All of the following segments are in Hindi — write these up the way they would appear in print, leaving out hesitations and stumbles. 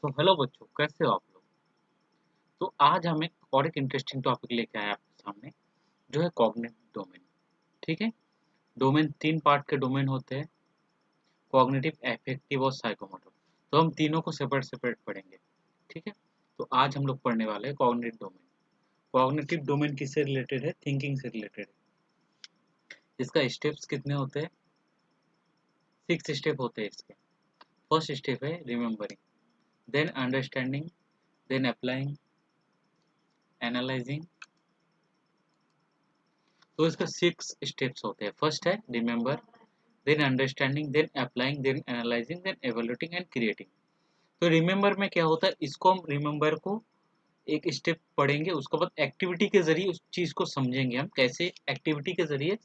तो हेलो बच्चों, कैसे हो आप लोग। तो आज हम एक इंटरेस्टिंग टॉपिक लेके आए आपके सामने, जो है कॉग्निटिव डोमेन। ठीक है। डोमेन तीन पार्ट के डोमेन होते हैं: कॉग्निटिव, एफेक्टिव और साइकोमोटर। तो हम तीनों को सेपरेट सेपरेट पढ़ेंगे। ठीक है। तो आज हम लोग पढ़ने वाले हैं कॉग्निटिव डोमेन। कॉग्निटिव डोमेन किससे रिलेटेड है? थिंकिंग से रिलेटेड है। इसका स्टेप्स कितने होते हैं? 6 स्टेप होते हैं इसके। फर्स्ट स्टेप है remembering, then understanding, then applying, analysing. तो इसका 6 स्टेप्स होते हैं। फर्स्ट है remember, then understanding, then applying, then analysing, then evaluating and creating. तो रिमेंबर में क्या होता है, इसको हम रिमेंबर को एक स्टेप पढ़ेंगे, उसके बाद एक्टिविटी के जरिए उस चीज़ को समझेंगे हम कैसे एक्टिविटी के जरिए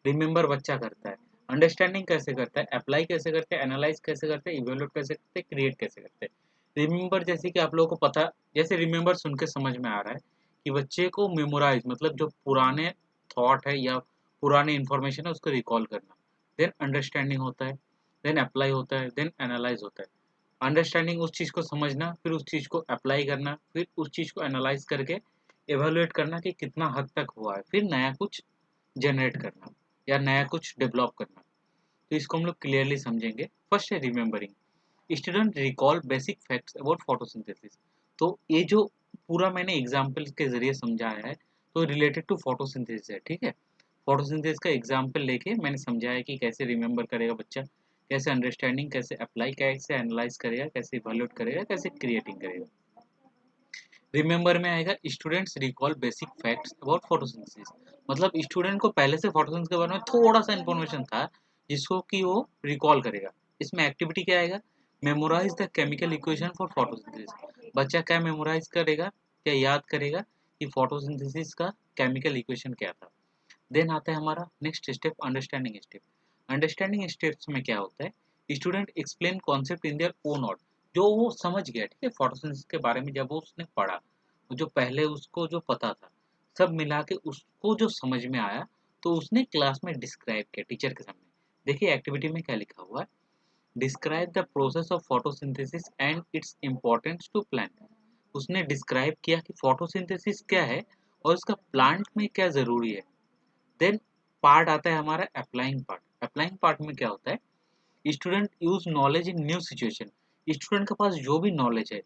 रिमेंबर बच्चा करता है, अंडरस्टैंडिंग कैसे करता है, अप्लाई कैसे करते हैं, एनालाइज कैसे करते हैं, इवेल्यूट कैसे करते हैं, क्रिएट कैसे करते हैं। रिमेंबर जैसे कि आप लोगों को पता, जैसे रिमेंबर सुन के समझ में आ रहा है कि बच्चे को मेमोराइज मतलब जो पुराने थॉट है या पुराने इंफॉर्मेशन है उसको रिकॉल करना। देन अंडरस्टैंडिंग होता है, देन अप्लाई होता है, देन एनालाइज होता है। अंडरस्टैंडिंग उस चीज़ को समझना, फिर उस चीज़ को अप्लाई करना, फिर उस चीज़ को एनालाइज करके एवेलुएट करना कि कितना हद तक हुआ है, फिर नया कुछ जनरेट करना या नया कुछ डेवलप करना। तो इसको हम लोग क्लियरली समझेंगे। फर्स्ट है remembering. Student recall basic facts about photosynthesis. तो ये जो पूरा मैंने एग्जाम्पल के जरिए समझाया है, तो रिलेटेड टू फोटोसिंथेसिस है। ठीक है। फोटोसिंथेसिस का एग्जाम्पल लेके मैंने समझाया कि कैसे रिमेंबर करेगा बच्चा, कैसे अंडरस्टैंडिंग, कैसे अप्लाई, कैसे एनालाइज करेगा, कैसे इवैल्यूएट करेगा, कैसे क्रिएटिंग करेगा। रिमेंबर में आएगा students recall basic facts about photosynthesis. मतलब स्टूडेंट को पहले से फोटोसिंथेसिस के बारे में थोड़ा सा इन्फॉर्मेशन था जिसको कि वो रिकॉल करेगा। इसमें एक्टिविटी क्या आएगा? Memorise the chemical equation for photosynthesis. बच्चा क्या मेमोराइज करेगा, क्या याद करेगा कि फोटोसिंथेसिस का केमिकल इक्वेशन क्या था। देन आता है हमारा next step, understanding step. Understanding steps में क्या होता है, student explain concept in their own word. जो वो समझ गया, ठीक है, फोटोसिंथेसिस के बारे में जब वो उसने पढ़ा, जो पहले उसको जो पता था, सब मिला के उसको जो समझ में आया, तो उसने क्लास में डिस्क्राइब किया टीचर के सामने। देखिए एक्टिविटी में क्या लिखा हुआ है, describe the process of photosynthesis and its importance to plant. उसने डिस्क्राइब किया कि फोटोसिंथेसिस क्या है और इसका प्लांट में क्या जरूरी है। देन पार्ट आता है हमारा अप्लाइंग पार्ट। अप्लाइंग पार्ट में क्या होता है, student use knowledge in new situation. Student के पास जो भी नॉलेज है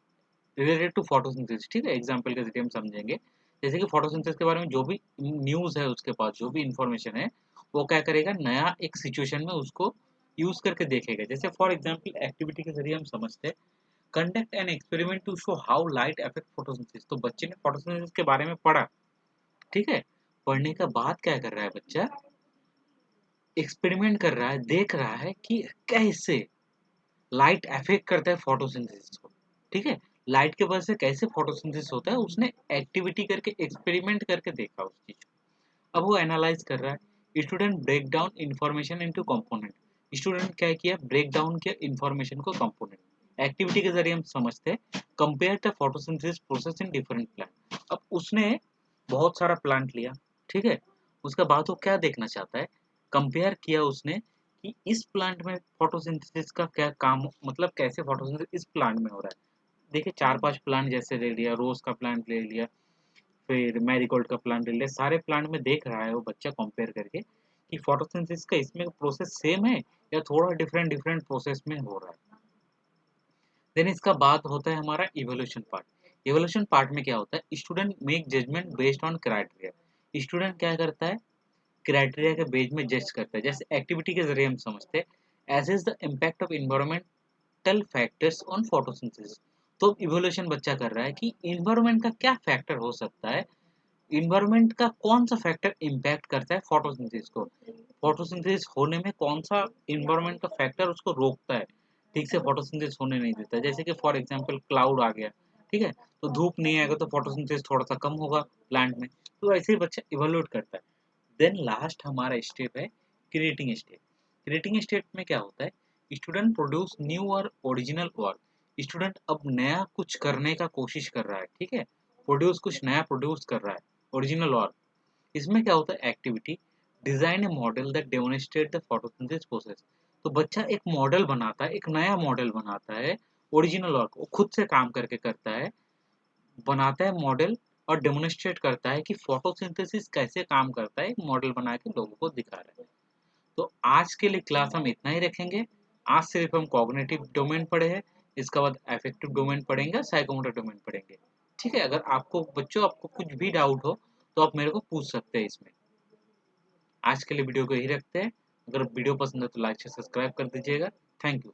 रिलेटेड टू फोटोसिंथेसिस, ठीक है, एग्जांपल के जरिए हम समझेंगे। जैसे कि फोटोसिंथेसिस के बारे में जो भी न्यूज़ है, उसके पास जो भी इंफॉर्मेशन है, वो क्या करेगा, नया एक सिचुएशन में उसको यूज करके देखेगा। जैसे फॉर एग्जांपल एक्टिविटी के जरिए हम समझते हैं, conduct an experiment to show how light affect photosynthesis. तो बच्चे ने फोटोसिंथेसिस के बारे में पढ़ा, ठीक है। पढ़ने के बाद क्या कर रहा है बच्चा, एक्सपेरिमेंट कर रहा है, देख रहा है कि कैसे लाइट अफेक्ट करता है फोटोसिंथेसिस को। ठीक है। लाइट के वजह से कैसे फोटोसिंथेसिस होता है, उसने एक्टिविटी करके एक्सपेरिमेंट करके देखा उस चीज को। अब वो एनालाइज कर रहा है। Student break down information into component. Student क्या किया, ब्रेक डाउन किया इंफॉर्मेशन को कंपोनेंट। एक्टिविटी के जरिए हम समझते हैं, compare the photosynthesis process in different plant. अब उसने बहुत सारा प्लांट लिया, ठीक है। उसके बाद वो क्या देखना चाहता है, कंपेयर किया उसने कि इस प्लांट में फोटोसिंथेसिस का क्या काम, मतलब कैसे फोटोसिंथेसिस इस प्लांट में हो रहा है। देखिए 4-5 प्लांट जैसे ले लिया, रोज का प्लांट ले लिया, फिर मैरीगोल्ड का प्लांट ले लिया, सारे प्लांट में देख रहा है वो बच्चा कंपेयर करके कि फोटोसिंथेसिस का इसमें प्रोसेस सेम है या थोड़ा डिफरेंट डिफरेंट प्रोसेस में हो रहा है। देन इसका बाद होता है हमारा इवोल्यूशन पार्ट। इवोल्यूशन पार्ट में क्या होता है, student make judgement based on criteria. Student क्या करता है, क्राइटेरिया के बेस में जज करता है। जैसे एक्टिविटी के जरिए हम समझते हैं, assess the impact of environmental factors on photosynthesis. तो इवोल्यूशन बच्चा कर रहा है कि इन्वायरमेंट का क्या फैक्टर हो सकता है, इन्वायरमेंट का कौन सा फैक्टर इम्पैक्ट करता है फोटोसिंथेसिस को, फोटोसिंथेसिस होने में कौन सा इन्वायरमेंट का फैक्टर उसको रोकता है, ठीक से फोटोसिंथेसिस होने नहीं देता। जैसे कि फॉर एग्जांपल क्लाउड आ गया, ठीक है, तो धूप नहीं आएगा तो फोटोसिंथेसिस थोड़ा सा कम होगा प्लांट में। तो ऐसे ही बच्चा इवोल्यूट करता है। देन लास्ट हमारा स्टेप है क्रिएटिंग स्टेप। क्रिएटिंग स्टेप में क्या होता है, स्टूडेंट प्रोड्यूस न्यू और ओरिजिनल वर्क। स्टूडेंट अब नया कुछ करने का कोशिश कर रहा है, ठीक है, प्रोड्यूस कुछ नया प्रोड्यूस कर रहा है, ओरिजिनल वर्क। इसमें क्या होता है, activity design A model that demonstrate the photosynthesis process. तो बच्चा एक मॉडल बनाता है, एक नया मॉडल बनाता है ओरिजिनल वर्क वो खुद से काम करके करता है, बनाता है मॉडल और डेमोन्स्ट्रेट करता है कि फोटोसिंथेसिस कैसे काम करता है, एक मॉडल बना के लोगों को दिखा रहा है। तो आज के लिए क्लास हम इतना ही रखेंगे। आज सिर्फ हम कॉग्निटिव डोमेन पढ़े हैं, इसके बाद अफेक्टिव डोमेन पढ़ेंगे, साइकोमोटर डोमेन पढ़ेंगे। ठीक है, अगर आपको बच्चों आपको कुछ भी डाउट हो तो आप मेरे को पूछ सकते हैं इसमें। आज के लिए वीडियो को यही रखते हैं। अगर वीडियो पसंद है तो लाइक से सब्सक्राइब कर दीजिएगा। Thank you.